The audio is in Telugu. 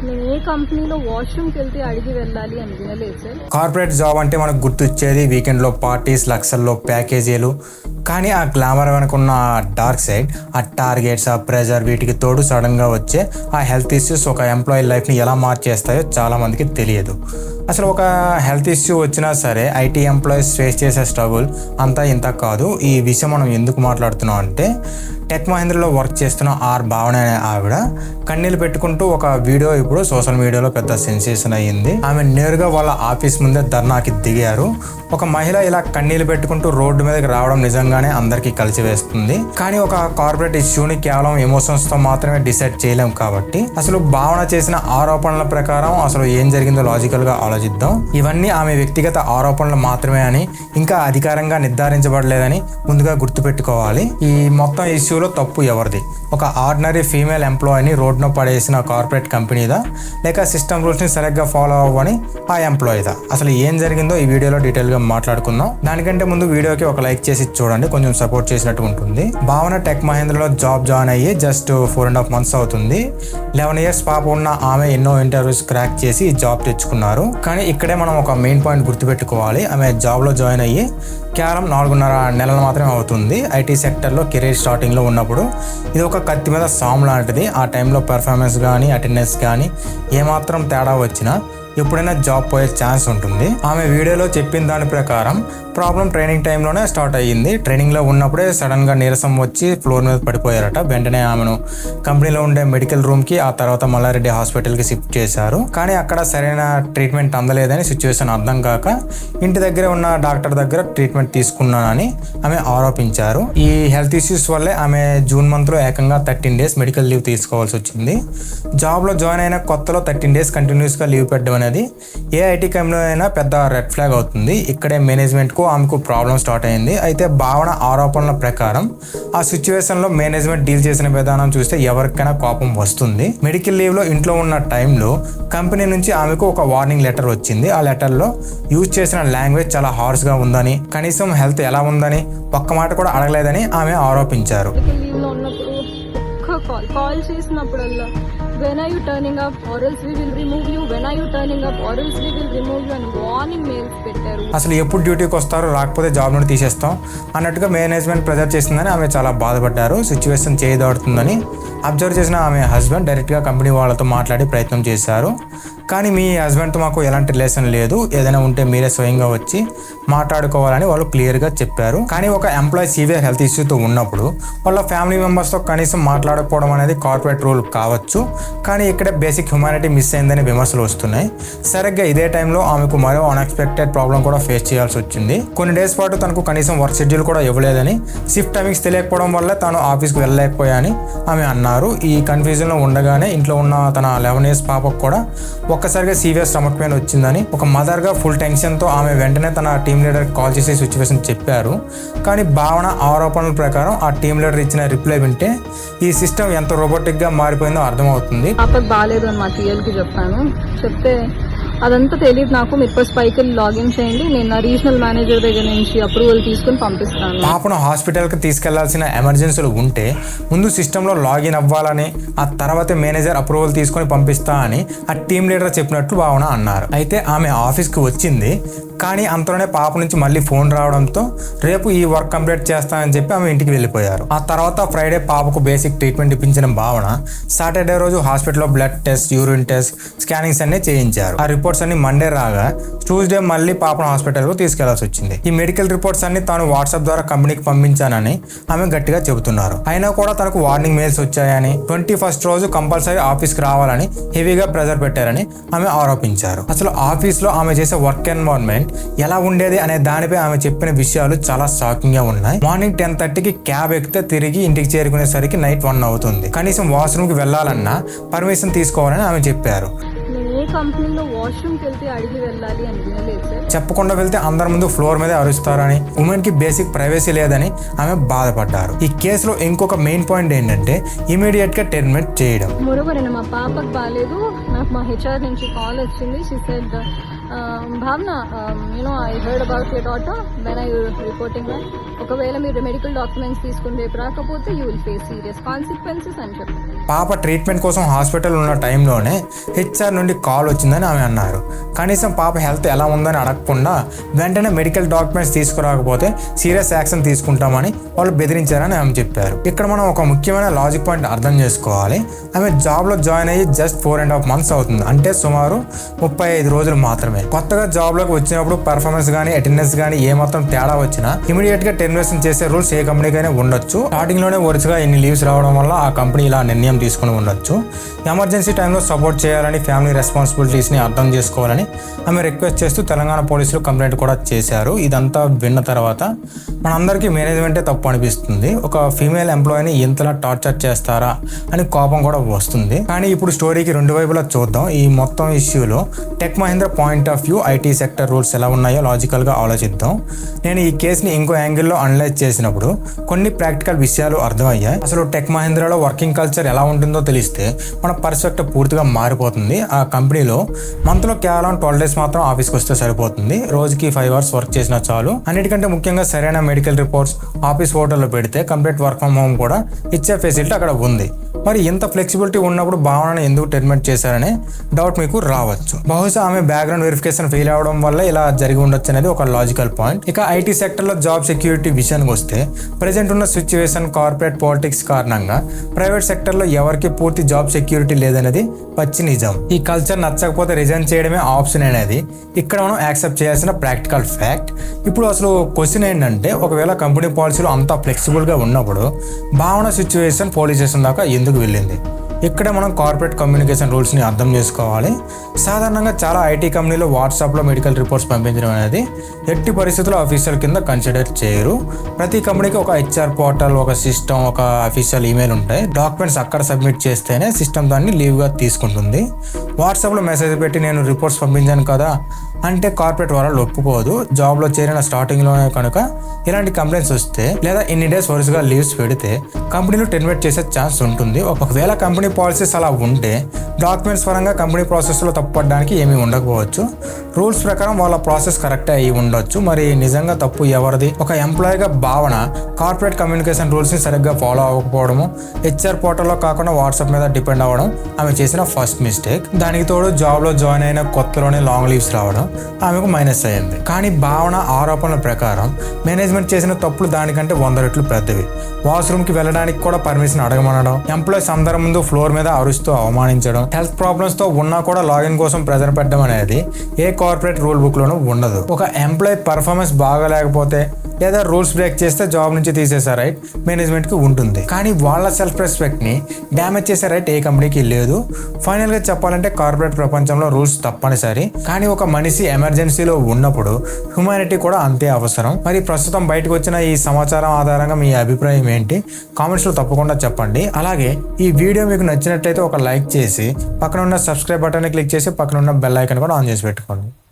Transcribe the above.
నేను ఏ కంపెనీలో వాష్రూమ్కి వెళ్తే అడిగి వెళ్ళాలి అని వినలేదు సార్. కార్పొరేట్ జాబ్ అంటే మనకు గుర్తొచ్చేది వీకెండ్లో పార్టీస్, లక్షల్లో ప్యాకేజీలు. కానీ ఆ గ్లామర్ వెనుకున్న డార్క్ సైడ్, ఆ టార్గెట్స్, ఆ ప్రెజర్, వీటికి తోడు సడన్గా వచ్చే ఆ హెల్త్ ఇష్యూస్ ఒక ఎంప్లాయీ లైఫ్ని ఎలా మార్చేస్తాయో చాలామందికి తెలియదు. అసలు ఒక హెల్త్ ఇష్యూ వచ్చినా సరే ఐటీ ఎంప్లాయీస్ ఫేస్ చేసే స్ట్రగుల్ అంతా ఇంత కాదు. ఈ విషయం మనం ఎందుకు మాట్లాడుతున్నాం అంటే, టెక్ మహీంద్రాలో వర్క్ చేస్తున్న భావన అనే ఆవిడ కన్నీళ్ళు పెట్టుకుంటూ ఒక వీడియో ఇప్పుడు సోషల్ మీడియాలో పెద్ద సెన్సేషన్ అయ్యింది. ఆమె నేరుగా వాళ్ళ ఆఫీస్ ముందే ధర్నాకి దిగారు. ఒక మహిళ ఇలా కన్నీళ్ళు పెట్టుకుంటూ రోడ్డు మీదకి రావడం నిజంగానే అందరికీ కలిసి వేస్తుంది. కానీ ఒక కార్పొరేట్ ఇష్యూని కేవలం ఎమోషన్స్తో మాత్రమే డిసైడ్ చేయలేం కాబట్టి అసలు భావన చేసిన ఆరోపణల ప్రకారం అసలు ఏం జరిగిందో లాజికల్గా ఆలోచిద్దాం. ఇవన్నీ ఆమె వ్యక్తిగత ఆరోపణలు మాత్రమే అని, ఇంకా అధికారంగా నిర్ధారించబడలేదని ముందుగా గుర్తుపెట్టుకోవాలి. ఈ మొత్తం ఇష్యూలో తప్పు ఎవరిది? ఒక ఆర్డినరీ ఫీమేల్ ఎంప్లాయీని రోడ్డున పడేసిన కార్పొరేట్ కంపెనీదా, లేక సిస్టమ్ రూల్స్ని సరిగ్గా ఫాలో అవ్వని ఆ ఎంప్లాయీదా? అసలు ఏం జరిగిందో ఈ వీడియోలో డీటెయిల్గా మాట్లాడుకుందాం. దానికంటే ముందు వీడియోకి ఒక లైక్ చేసి చూడండి, కొంచెం సపోర్ట్ చేసినట్టు ఉంటుంది. భావన టెక్ మహీంద్రాలో జాయిన్ అయ్యి జస్ట్ 4.5 months అవుతుంది. 11 years పాప ఉన్న ఆమె ఎన్నో ఇంటర్వ్యూస్ క్రాక్ చేసి ఈ జాబ్ తెచ్చుకున్నారు. కానీ ఇక్కడే మనం ఒక మెయిన్ పాయింట్ గుర్తుపెట్టుకోవాలి. ఆమె జాబ్లో జాయిన్ అయ్యి కేవలం 4.5 నెలలు మాత్రమే అవుతుంది. ఐటీ సెక్టర్లో కెరీర్ స్టార్టింగ్లో ఉన్నప్పుడు ఇది ఒక కత్తి మీద సాము లాంటిది. ఆ టైంలో పెర్ఫార్మెన్స్ కానీ అటెండెన్స్ కానీ ఏమాత్రం తేడా వచ్చినా ఎప్పుడైనా జాబ్ పోయే ఛాన్స్ ఉంటుంది. ఆమె వీడియోలో చెప్పిన దాని ప్రకారం ప్రాబ్లం ట్రైనింగ్ టైంలోనే స్టార్ట్ అయ్యింది. ట్రైనింగ్లో ఉన్నప్పుడే సడన్గా నీరసం వచ్చి ఫ్లోర్ మీద పడిపోయారట. వెంటనే ఆమెను కంపెనీలో ఉండే మెడికల్ రూమ్కి, ఆ తర్వాత మల్లారెడ్డి హాస్పిటల్కి షిఫ్ట్ చేశారు. కానీ అక్కడ సరైన ట్రీట్మెంట్ అందలేదని సిచ్యువేషన్ అర్థం కాక ఇంటి దగ్గర ఉన్న డాక్టర్ దగ్గర ట్రీట్మెంట్ తీసుకున్నానని ఆమె ఆరోపించారు. ఈ హెల్త్ ఇష్యూస్ వల్లే ఆమె జూన్ మంత్లో ఏకంగా 13 days మెడికల్ లీవ్ తీసుకోవాల్సి వచ్చింది. జాబ్లో జాయిన్ అయిన కొత్తలో 13 days కంటిన్యూస్గా లీవ్ పెట్టడం అనేది ఏ ఐటీ కంపెనీలో అయినా పెద్ద రెడ్ ఫ్లాగ్ అవుతుంది. ఇక్కడే మేనేజ్మెంట్కు ఆమెకు ప్రాబ్లం స్టార్ట్ అయింది. అయితే భావన ఆరోపణల ప్రకారం ఆ సిచ్యువేషన్లో మేనేజ్మెంట్ డీల్ చేసిన విధానం చూస్తే ఎవరికైనా కోపం వస్తుంది. మెడికల్ లీవ్లో ఇంట్లో ఉన్న టైంలో కంపెనీ నుంచి ఆమెకు ఒక వార్నింగ్ లెటర్ వచ్చింది. ఆ లెటర్లో యూజ్ చేసిన లాంగ్వేజ్ చాలా హార్ష్గా ఉందని, కనీసం హెల్త్ ఎలా ఉందని ఒక్క మాట కూడా అడగలేదని ఆమె ఆరోపించారు. కాల్ చేసినప్పుడల్లా when are you turning up or else we will remove you, when are you turning up or else we will remove you అని వార్నింగ్ మెయిల్స్ పెట్టారు. అసలు ఎప్పుడు డ్యూటీకి వస్తారో, రాకపోతే జాబ్ నుండి తీసేస్తాం అన్నట్టుగా మేనేజ్మెంట్ ప్రెజర్ చేసిందని ఆమె చాలా బాధపడ్డారు. సిచ్యువేషన్ చేయదాడుతుందని అబ్జర్వ్ చేసిన ఆమె హస్బెండ్ డైరెక్ట్గా కంపెనీ వాళ్ళతో మాట్లాడి ప్రయత్నం చేశారు. కానీ మీ హస్బెండ్తో మాకు ఎలాంటి రిలేషన్ లేదు, ఏదైనా ఉంటే మీరే స్వయంగా వచ్చి మాట్లాడుకోవాలని వాళ్ళు క్లియర్గా చెప్పారు. కానీ ఒక ఎంప్లాయీ సివియర్ హెల్త్ ఇష్యూతో ఉన్నప్పుడు వాళ్ళ ఫ్యామిలీ మెంబర్స్తో కనీసం మాట్లాడకపోవడం అనేది కార్పొరేట్ రూల్ కావచ్చు. కానీ ఇక్కడ బేసిక్ హ్యుమానిటీ మిస్ అయిందని విమర్శలు వస్తున్నాయి. సరిగ్గా ఇదే టైంలో ఆమెకు మరో అన్ఎక్స్పెక్టెడ్ ప్రాబ్లం కూడా ఫేస్ చేయాల్సి వచ్చింది. కొన్ని డేస్ పాటు తనకు కనీసం వర్క్ షెడ్యూల్ కూడా ఇవ్వలేదని, షిఫ్ట్ టైమింగ్స్ తెలియకపోవడం వల్ల తాను ఆఫీస్కి వెళ్ళలేకపోయాని ఆమె అన్నారు. ఈ కన్ఫ్యూజన్లో ఉండగానే ఇంట్లో ఉన్న తన 11 years పాపకు కూడా ఒక్కసారిగా సీరియస్ స్టమక్ పెయిన్ వచ్చిందని ఒక మదర్గా ఫుల్ టెన్షన్తో ఆమె వెంటనే తన టీమ్ లీడర్కి కాల్ చేసి సిచ్యువేషన్ చెప్పారు. కానీ భావన ఆరోపణల ప్రకారం ఆ టీమ్ లీడర్ ఇచ్చిన రిప్లై వింటే ఈ సిస్టమ్ ఎంత రోబోటిక్గా మారిపోయిందో అర్థమవుతుంది. పాపకు బాగాలేదు అని మా టీఎల్కి చెప్పాను. చెప్తే అదంతా తెలియదు నాకు, మీరు ఫస్ట్ పైకి లాగిన్ చేయండి, నేను నా రీజనల్ మేనేజర్ దగ్గర నుంచి అప్రూవల్ తీసుకుని పంపిస్తాను. పాపను హాస్పిటల్కి తీసుకెళ్లాల్సిన ఎమర్జెన్సీలు ఉంటే ముందు సిస్టంలో లాగిన్ అవ్వాలని, ఆ తర్వాత మేనేజర్ అప్రూవల్ తీసుకొని పంపిస్తా అని ఆ టీమ్ లీడర్ చెప్పినట్లు భావన అన్నారు. అయితే ఆమె ఆఫీస్కి వచ్చింది. కానీ అంతలోనే పాప నుంచి మళ్ళీ ఫోన్ రావడంతో రేపు ఈ వర్క్ కంప్లీట్ చేస్తానని చెప్పి ఆమె ఇంటికి వెళ్ళిపోయారు. ఆ తర్వాత ఫ్రైడే పాపకు బేసిక్ ట్రీట్మెంట్ ఇప్పించిన భావన సాటర్డే రోజు హాస్పిటల్లో blood test, urine test, scannings అన్ని చేయించారు. ఆ రిపోర్ట్స్ అన్ని మండే రాగా ట్యూస్డే మళ్ళీ పాపను హాస్పిటల్కు తీసుకెళ్లాల్సి వచ్చింది. ఈ మెడికల్ రిపోర్ట్స్ అన్ని తాను వాట్సాప్ ద్వారా కంపెనీకి పంపించానని ఆమె గట్టిగా చెబుతున్నారు. అయినా కూడా తనకు వార్నింగ్ మెయిల్స్ వచ్చాయని, 21st రోజు కంపల్సరీ ఆఫీస్కి రావాలని హెవీగా ప్రెజర్ పెట్టారని ఆమె ఆరోపించారు. అసలు ఆఫీస్లో ఆమె చేసే వర్క్ ఎన్వైరన్మెంట్ ఎలా ఉండేది అనే దానిపై ఆమె చెప్పిన విషయాలు చాలా షాకింగ్ గా ఉన్నాయి. మార్నింగ్ 10:30కి క్యాబ్ ఎక్కితే తిరిగి ఇంటికి చేరుకునేసరికి నైట్ 1 అవుతుంది. కనీసం వాష్రూమ్ కి వెళ్లాలన్నా పర్మిషన్ తీసుకోవాలని ఆమె చెప్పారు. కంపెనీలో వాష్రూమ్కి వెళ్తే అడిగి వెళ్ళాలి అని వినలేదు సార్. చెప్పకుండా వెళ్తే అందరి ముందు ఫ్లోర్ మీద అరుస్తారని, ఉమెన్ కి బేసిక్ ప్రైవసీ లేదని ఆమె బాధపడ్డారు. ఈ కేసులో ఇంకొక మెయిన్ పాయింట్ ఏంటంటే ఇమీడియట్ గా టెర్మినేట్ చేయడం. మరోవర్ మా పాపకు బాగాలేదు, నాకు మా హెచ్ఆర్ నుంచి కాల్ వచ్చింది. షీ సెడ్ భావన, I heard about your daughter when I reporting that. ఒకవేళ మీరు మెడికల్ డాక్యుమెంట్స్ తీసుకుని రేపు రాకపోతే you will face serious consequences అని చెప్పి. పాప ట్రీట్మెంట్ కోసం హాస్పిటల్ ఉన్న టైంలోనే హెచ్ఆర్ నుండి కాల్ వచ్చిందని ఆమె అన్నారు. కనీసం పాప హెల్త్ ఎలా ఉందని అడగకుండా వెంటనే మెడికల్ డాక్యుమెంట్స్ తీసుకురాకపోతే సీరియస్ యాక్షన్ తీసుకుంటామని వాళ్ళు బెదిరించారని ఆమె చెప్పారు. ఇక్కడ మనం ఒక ముఖ్యమైన లాజిక్ పాయింట్ అర్థం చేసుకోవాలి. ఆమె జాబ్లో జాయిన్ అయ్యి జస్ట్ 4.5 months అవుతుంది, అంటే సుమారు 35 రోజులు మాత్రమే. కొత్తగా జాబ్లోకి వచ్చినప్పుడు పర్ఫార్మెన్స్ కానీ అటెండెన్స్ కానీ ఏమాత్రం తేడా వచ్చినా ఇమీడియట్ గా టెర్మినేషన్ చేసే రూల్స్ ఏ కంపెనీకైనా ఉండొచ్చు. స్టార్టింగ్ లోనే వరుసగా ఇన్ని లీవ్స్ రావడం వల్ల ఆ కంపెనీ ఇలా నిర్ణయం తీసుకుని ఉండొచ్చు. ఎమర్జెన్సీ టైంలో సపోర్ట్ చేయాలని, ఫ్యామిలీ రెస్పాన్సిబిలిటీస్ ని అర్థం చేసుకోవాలని ఆమె రిక్వెస్ట్ చేస్తూ తెలంగాణ పోలీసులు కంప్లైంట్ కూడా చేశారు. ఇదంతా విన్న తర్వాత మనందరికీ మేనేజ్మెంటే తప్పు అనిపిస్తుంది. ఒక ఫీమేల్ ఎంప్లాయీని ఇంతలా టార్చర్ చేస్తారా అని కోపం కూడా వస్తుంది. కానీ ఇప్పుడు స్టోరీకి రెండు వైపులా చూద్దాం. ఈ మొత్తం ఇష్యూలో tech Mahindra point of view, IT sector rules ఎలా ఉన్నాయో లాజికల్గా ఆలోచిద్దాం. నేను ఈ కేసుని ఇంకో యాంగిల్లో అనలైజ్ చేసినప్పుడు కొన్ని ప్రాక్టికల్ విషయాలు అర్థమయ్యాయి. అసలు టెక్ మహీంద్రాలో వర్కింగ్ కల్చర్ ఎలా ఉంటుందో తెలిస్తే మన పర్స్పెక్టివ్ పూర్తిగా మారిపోతుంది. ఆ కంపెనీలో మంత్లో కేవలం 12 days మాత్రం ఆఫీస్కి వస్తే సరిపోతుంది. రోజుకి 5 hours వర్క్ చేసినా చాలు. అన్నిటికంటే ముఖ్యంగా సరైన మెడికల్ రిపోర్ట్స్ ఆఫీస్ హోటల్లో పెడితే కంప్లీట్ వర్క్ ఫ్రమ్ హోమ్ కూడా ఇచ్చే ఫెసిలిటీ అక్కడ ఉంది. మరి ఇంత ఫ్లెక్సిబిలిటీ ఉన్నప్పుడు భావనను ఎందుకు టెర్మినేట్ చేశారనే డౌట్ మీకు రావచ్చు. బహుశా ఆమె బ్యాక్గ్రౌండ్ వెరిఫికేషన్ ఫెయిల్ అవడం వల్ల ఇలా జరిగి ఉండొచ్చు అనేది ఒక లాజికల్ పాయింట్. ఇక ఐటీ సెక్టర్లో జాబ్ సెక్యూరిటీ విషయానికి వస్తే ప్రెజెంట్ ఉన్న సిచ్యువేషన్, కార్పొరేట్ పాలిటిక్స్ కారణంగా ప్రైవేట్ సెక్టర్లో ఎవరికి పూర్తి జాబ్ సెక్యూరిటీ లేదనేది పచ్చి నిజం. ఈ కల్చర్ నచ్చకపోతే రిజైన్ చేయడమే ఆప్షన్ అనేది ఇక్కడ మనం యాక్సెప్ట్ చేయాల్సిన ప్రాక్టికల్ ఫ్యాక్ట్. ఇప్పుడు అసలు క్వశ్చన్ ఏంటంటే, ఒకవేళ కంపెనీ పాలసీలు అంతా ఫ్లెక్సిబుల్గా ఉన్నప్పుడు భావన సిచ్యువేషన్ పోలీస్ స్టేషన్ దాకా ఎందుకు వెళ్ళింది? ఇక్కడే మనం కార్పొరేట్ కమ్యూనికేషన్ రూల్స్ని అర్థం చేసుకోవాలి. సాధారణంగా చాలా ఐటీ కంపెనీలు వాట్సాప్లో మెడికల్ రిపోర్ట్స్ పంపించడం అనేది ఎట్టి పరిస్థితుల్లో అఫీషియల్ కింద కన్సిడర్ చేయరు. ప్రతి కంపెనీకి ఒక హెచ్ఆర్ పోర్టల్, ఒక సిస్టమ్, ఒక అఫీషియల్ ఈమెయిల్ ఉంటాయి. డాక్యుమెంట్స్ అక్కడ సబ్మిట్ చేస్తేనే సిస్టమ్ దాన్ని లీవ్గా తీసుకుంటుంది. వాట్సాప్లో మెసేజ్ పెట్టి నేను రిపోర్ట్స్ పంపించాను కదా అంటే కార్పొరేట్ వాళ్ళు ఒప్పుకోదు. జాబ్లో చేరిన స్టార్టింగ్లోనే కనుక ఇలాంటి కంప్లైంట్స్ వస్తే లేదా ఇన్ని డేస్ వరుసగా లీవ్స్ పెడితే కంపెనీలు టెర్మినేట్ చేసే ఛాన్స్ ఉంటుంది. ఒకవేళ కంపెనీ పాలసీస్ అలా ఉంటే డాక్యుమెంట్స్ పరంగా కంపెనీ ప్రాసెస్లో తప్పడానికి ఏమీ ఉండకపోవచ్చు. రూల్స్ ప్రకారం వాళ్ళ ప్రాసెస్ కరెక్టే అయి ఉండొచ్చు. మరి నిజంగా తప్పు ఎవరిది? ఒక ఎంప్లాయీగా భావన కార్పొరేట్ కమ్యూనికేషన్ రూల్స్ని సరిగ్గా ఫాలో అవ్వకపోవడము, హెచ్ఆర్ పోర్టల్లో కాకుండా వాట్సాప్ మీద డిపెండ్ అవ్వడం ఆమె చేసిన ఫస్ట్ మిస్టేక్. దానికి తోడు జాబ్లో జాయిన్ అయిన కొత్తలోనే లాంగ్ లీవ్స్ రావడం ఆమెకు మైనస్ అయ్యింది. కానీ భావన ఆరోపణల ప్రకారం మేనేజ్మెంట్ చేసిన తప్పులు దానికంటే 100 రెట్లు పెద్దవి. వాష్రూమ్కి వెళ్ళడానికి కూడా పర్మిషన్ అడగమనడం, ఎంప్లాయీస్ అందరి ముందు ఫ్లోర్ మీద అరుస్తూ అవమానించడం, హెల్త్ ప్రాబ్లమ్స్తో ఉన్నా కూడా లాగిన్ కోసం ప్రెజర్ పెట్టడం అనేది ఏ కార్పొరేట్ రూల్ బుక్లోనూ ఉండదు. ఒక ఎంప్లాయీ పర్ఫార్మెన్స్ బాగాలేకపోతే లేదా రూల్స్ బ్రేక్ చేస్తే జాబ్ నుంచి తీసేసే రైట్ మేనేజ్మెంట్కి ఉంటుంది. కానీ వాళ్ళ సెల్ఫ్ రెస్పెక్ట్ని డ్యామేజ్ చేసే రైట్ ఏ కంపెనీకి లేదు. ఫైనల్గా చెప్పాలంటే కార్పొరేట్ ప్రపంచంలో రూల్స్ తప్పనిసరి, కానీ ఒక మనిషి ఎమర్జెన్సీలో ఉన్నప్పుడు హ్యూమానిటీ కూడా అంతే అవసరం. మరి ప్రస్తుతం బయటకు వచ్చిన ఈ సమాచారం ఆధారంగా మీ అభిప్రాయం ఏంటి? కామెంట్స్లో తప్పకుండా చెప్పండి. అలాగే ఈ వీడియో మీకు నచ్చినట్లయితే ఒక లైక్ చేసి పక్కన ఉన్న సబ్స్క్రైబ్ బటన్ని క్లిక్ చేసి పక్కన ఉన్న బెల్ ఐకాన్ కూడా ఆన్ చేసి పెట్టుకోండి.